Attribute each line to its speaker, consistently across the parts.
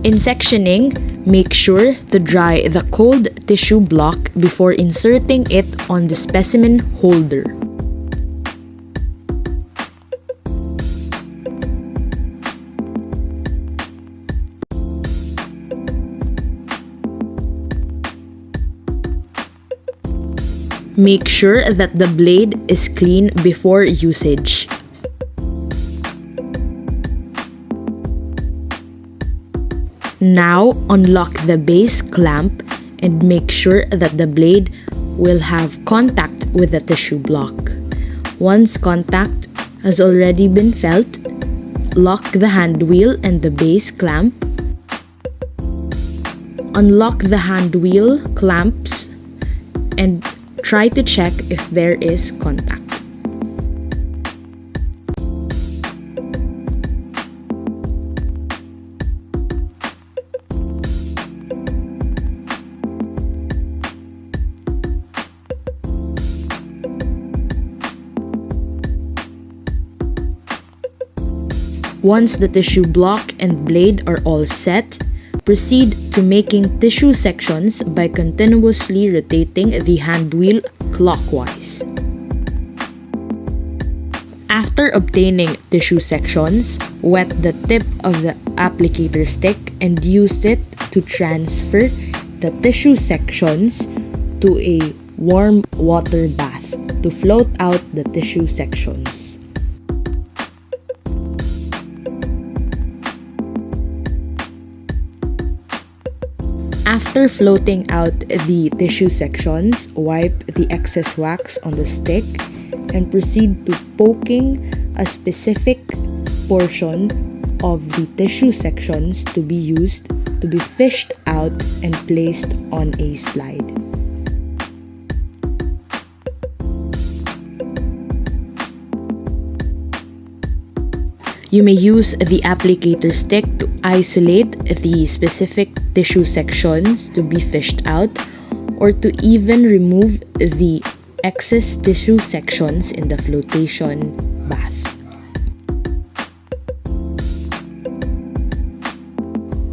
Speaker 1: In sectioning, make sure to dry the cold tissue block before inserting it on the specimen holder. Make sure that the blade is clean before usage. Now, unlock the base clamp and make sure that the blade will have contact with the tissue block. Once contact has already been felt, lock the hand wheel and the base clamp. Unlock the hand wheel clamps and try to check if there is contact. Once the tissue block and blade are all set, proceed to making tissue sections by continuously rotating the hand wheel clockwise. After obtaining tissue sections, wet the tip of the applicator stick and use it to transfer the tissue sections to a warm water bath to float out the tissue sections. After floating out the tissue sections, wipe the excess wax on the stick and proceed to poking a specific portion of the tissue sections to be used to be fished out and placed on a slide. You may use the applicator stick to isolate the specific tissue sections to be fished out, or to even remove the excess tissue sections in the flotation bath.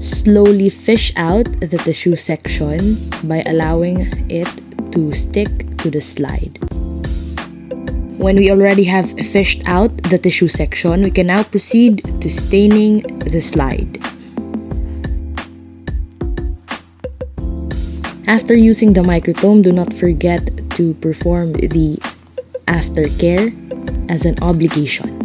Speaker 1: Slowly fish out the tissue section by allowing it to stick to the slide. When we already have fished out the tissue section, we can now proceed to staining the slide. After using the microtome, do not forget to perform the aftercare as an obligation.